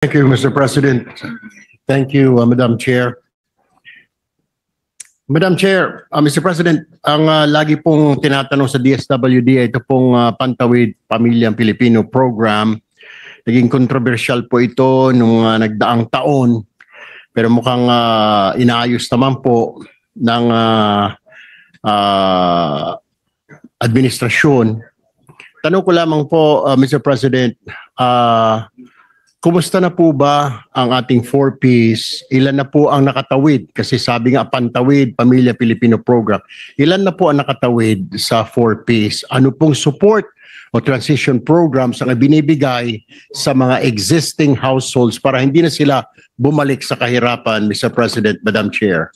Thank you, Mr. President. Thank you, Madam Chair. Madam Chair, Mr. President, ang lagi pong tinatanong sa DSWD ay ito pong Pantawid Pamilyang Pilipino program. Naging controversial po ito nung nagdaang taon, pero mukhang inaayos naman po ng administrasyon. Tanong ko lamang po, Mr. President, kumusta na po ba ang ating 4Ps? Ilan na po ang nakatawid? Kasi sabi nga, Pantawid, Pamilya Pilipino Program. Ilan na po ang nakatawid sa 4Ps? Ano pong support o transition programs ang binibigay sa mga existing households para hindi na sila bumalik sa kahirapan, Mr. President, Madam Chair?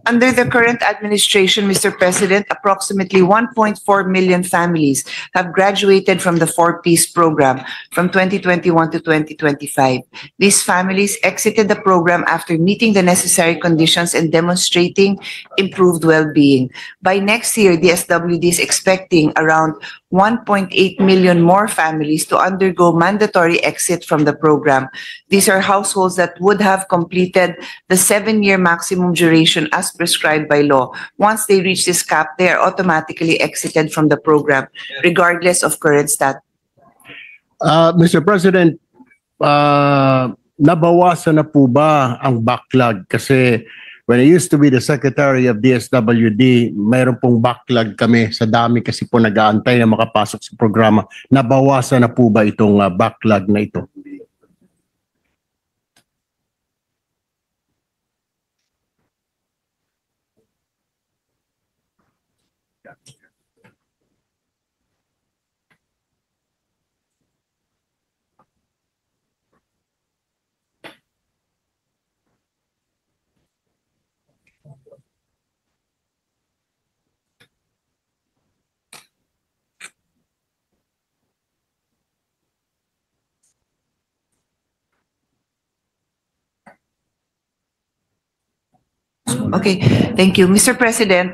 Under the current administration, Mr. President, approximately 1.4 million families have graduated from the 4Ps program from 2021 to 2025. These families exited the program after meeting the necessary conditions and demonstrating improved well-being. By next year, the SWD is expecting around 1.8 million more families to undergo mandatory exit from the program. These are households that would have completed the 7-year maximum duration as prescribed by law. Once they reach this cap, they are automatically exited from the program, regardless of current status. Mr. President, nabawasan na po ba ang backlog? Kasi when I used to be the Secretary of DSWD, mayroon pong backlog kami sa dami kasi po nag-aantay na makapasok sa programa. Nabawasan na po ba itong backlog na ito? Okay, thank you. Mr. President,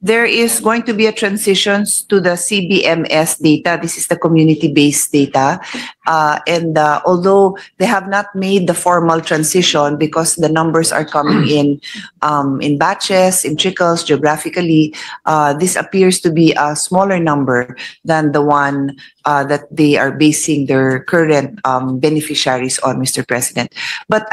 there is going to be a transition to the CBMS data. This is the community-based data. Although they have not made the formal transition because the numbers are coming in batches, in trickles, geographically, this appears to be a smaller number than the one that they are basing their current beneficiaries on, Mr. President. But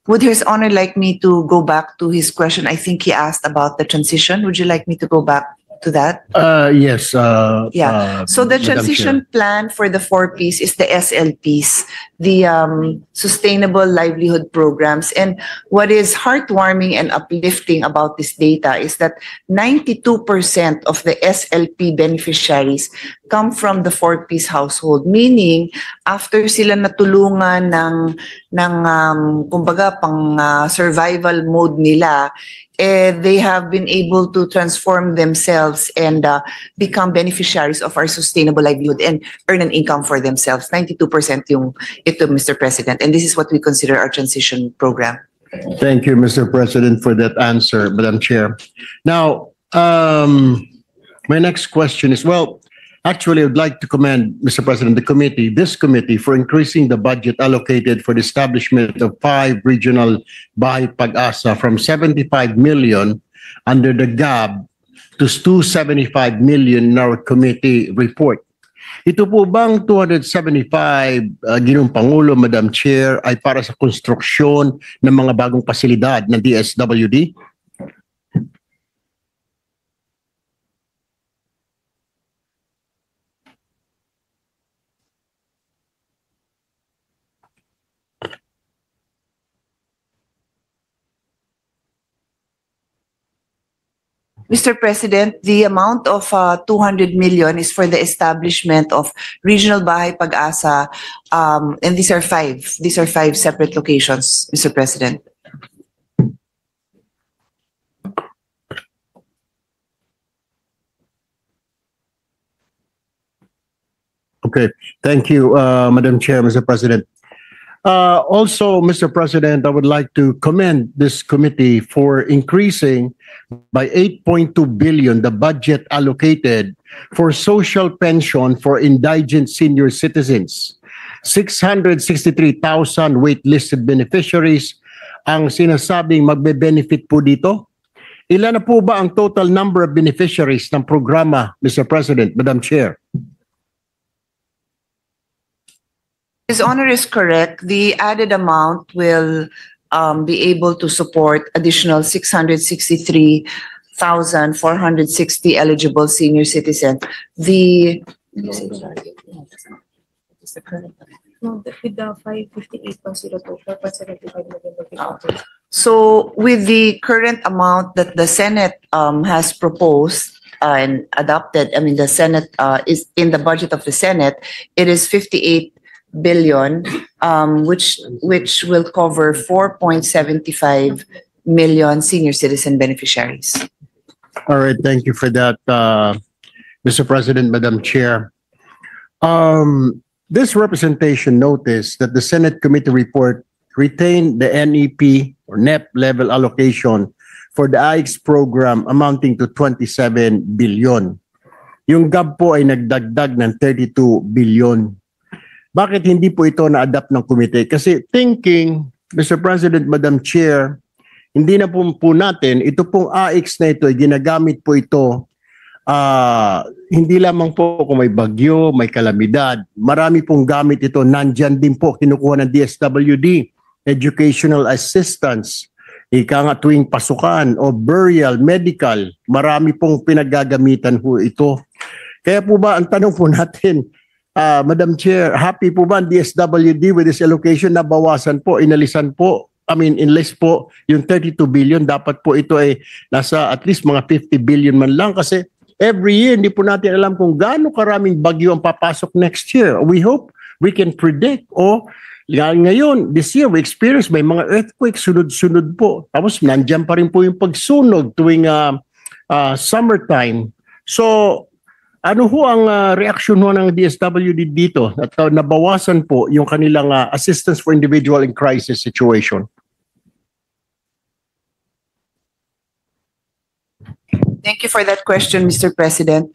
would His Honor like me to go back to his question? I think he asked about the transition. Would you like me to go back to that? Yes. So the Madam transition Chair. plan for the 4Ps is the SLPs, the Sustainable Livelihood Programs. And what is heartwarming and uplifting about this data is that 92% of the SLP beneficiaries come from the 4Ps household, meaning after sila natulungan ng kumbaga pang survival mode nila, they have been able to transform themselves and become beneficiaries of our sustainable livelihood and earn an income for themselves. 92% yung ito, Mr. President. And this is what we consider our transition program. Thank you, Mr. President, for that answer, Madam Chair. Now, my next question is, well, actually, I would like to commend, Mr. President, this committee for increasing the budget allocated for the establishment of 5 regional Bahay Pag-asa from 75 million under the GAB to 275 million in our committee report. Ito po bang 275, Ginoong Pangulo, Madam Chair, ay para sa konstruksyon ng mga bagong pasilidad ng DSWD? Mr. President, the amount of 200 million is for the establishment of regional Bahay Pag-asa, and these are 5. These are 5 separate locations, Mr. President. Okay, thank you, Madam Chair, Mr. President. Also, Mr. President, I would like to commend this committee for increasing by 8.2 billion the budget allocated for social pension for indigent senior citizens. 663,000 wait-listed beneficiaries ang sinasabing magbe-benefit po dito. Ilan na po ba ang total number of beneficiaries ng programa, Mr. President, Madam Chair? His Honor is correct. The added amount will be able to support additional 663,460 eligible senior citizens. No, with the 558.02, 4.75 million. So with the current amount that the Senate has proposed and adopted, I mean, the Senate is in the budget of the Senate, it is 58 billion, which will cover 4.75 million senior citizen beneficiaries. All right, thank you for that, Mr. President, Madam Chair. This representation noticed that the Senate committee report retained the NEP or NEP level allocation for the AIX program amounting to 27 billion. Yung GAB po ay nagdagdag ng 32 billion. Bakit hindi po ito na-adapt ng komite? Kasi thinking, Mr. President, Madam Chair, hindi na po natin, ito pong AIX na ito, ginagamit po ito, hindi lamang po kung may bagyo, may kalamidad, marami pong gamit ito, nandyan din po, kinukuha ng DSWD, educational assistance, ika nga tuwing pasukan o burial, medical, marami pong pinagagamitan po ito. Kaya po ba, ang tanong po natin, Madam Chair, happy po ba ang DSWD with this allocation na bawasan po, inalisan po, enlist po yung 32 billion, dapat po ito ay nasa at least mga 50 billion man lang kasi every year hindi po natin alam kung gaano karaming bagyo ang papasok next year. We hope we can predict ngayon, this year we experience may mga earthquakes sunod-sunod po. Tapos nandiyan pa rin po yung pagsunog tuwing summertime. So, ano ho ang reaction ho ng DSWD dito at nabawasan po yung kanilang assistance for individual in crisis situation? Thank you for that question, Mr. President.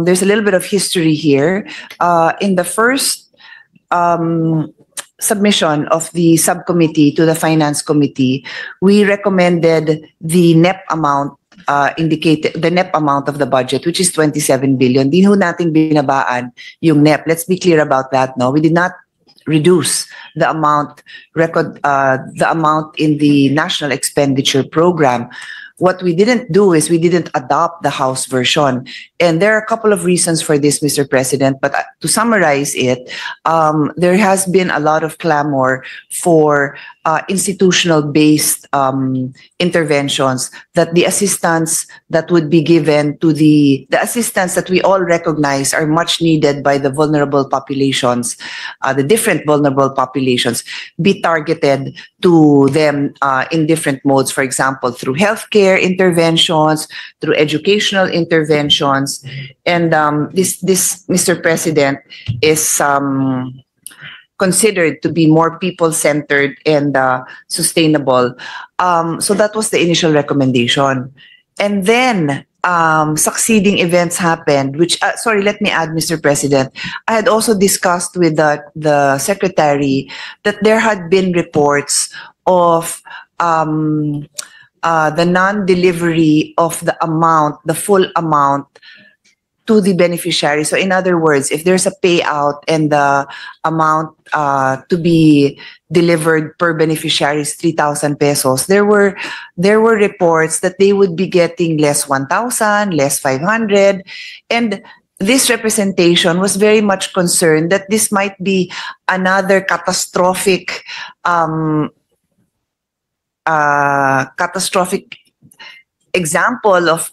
There's a little bit of history here. In the first submission of the subcommittee to the Finance Committee, we recommended the NEP amount indicated, the NEP amount of the budget, which is 27 billion. Di ho natin binabaan yung NEP. Let's be clear about that, no? We did not reduce the amount in the National Expenditure Program. What we didn't do is we didn't adopt the House version. And there are a couple of reasons for this, Mr. President, but to summarize it, there has been a lot of clamor for institutional-based interventions, that the assistance that would be given to the assistance that we all recognize are much needed by the vulnerable populations, the different vulnerable populations, be targeted to them in different modes, for example, through healthcare interventions, through educational interventions. And this, Mr. President, is considered to be more people-centered and sustainable. So that was the initial recommendation. And then succeeding events happened, which, sorry, let me add, Mr. President, I had also discussed with the Secretary that there had been reports of the non-delivery of the amount, the full amount, to the beneficiary. So in other words, if there's a payout and the amount to be delivered per beneficiary is 3,000 pesos, there were reports that they would be getting less 1,000, less 500, and this representation was very much concerned that this might be another catastrophic example of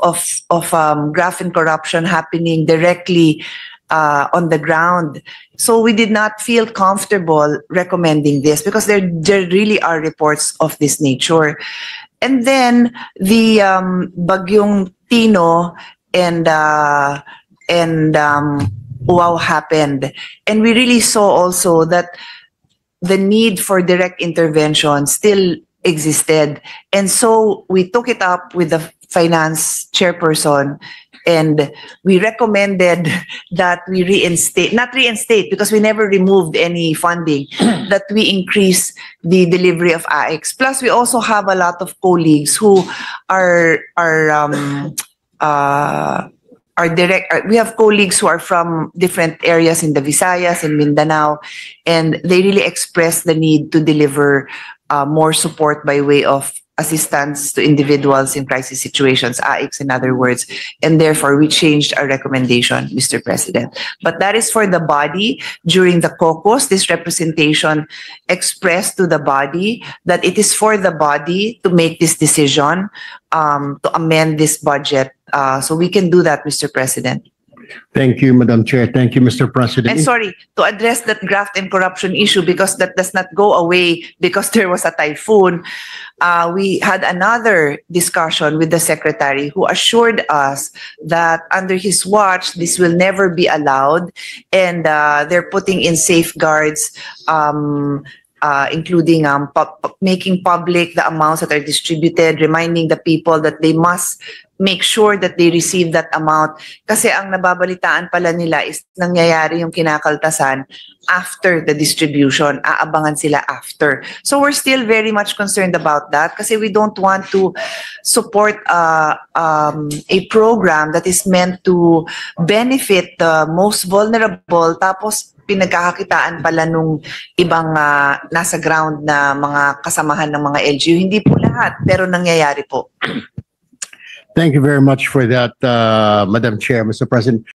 graft and corruption happening directly on the ground. So we did not feel comfortable recommending this because there really are reports of this nature. And then the Bagyong Tino and Uaw happened, and we really saw also that the need for direct intervention still existed. And so we took it up with the finance chairperson, and we recommended that we not reinstate because we never removed any funding, that we increase the delivery of AX. Plus, we also have a lot of colleagues who are we have colleagues who are from different areas in the Visayas and Mindanao, and they really express the need to deliver more support by way of assistance to individuals in crisis situations, AICs in other words, and therefore we changed our recommendation, Mr. President. But that is for the body. During the caucus, this representation expressed to the body that it is for the body to make this decision to amend this budget. So we can do that, Mr. President. Thank you, Madam Chair. Thank you, Mr. President. And sorry, to address that graft and corruption issue, because that does not go away because there was a typhoon, we had another discussion with the secretary who assured us that under his watch, this will never be allowed, and they're putting in safeguards, including making public the amounts that are distributed, reminding the people that they must make sure that they receive that amount. Kasi ang nababalitaan pala nila is nangyayari yung kinakaltasan after the distribution. Aabangan sila after. So we're still very much concerned about that kasi we don't want to support a program that is meant to benefit the most vulnerable, tapos pinagkakakitaan pala nung ibang nasa ground na mga kasamahan ng mga LGU. Hindi po lahat, pero nangyayari po. Thank you very much for that, Madam Chair, Mr. President.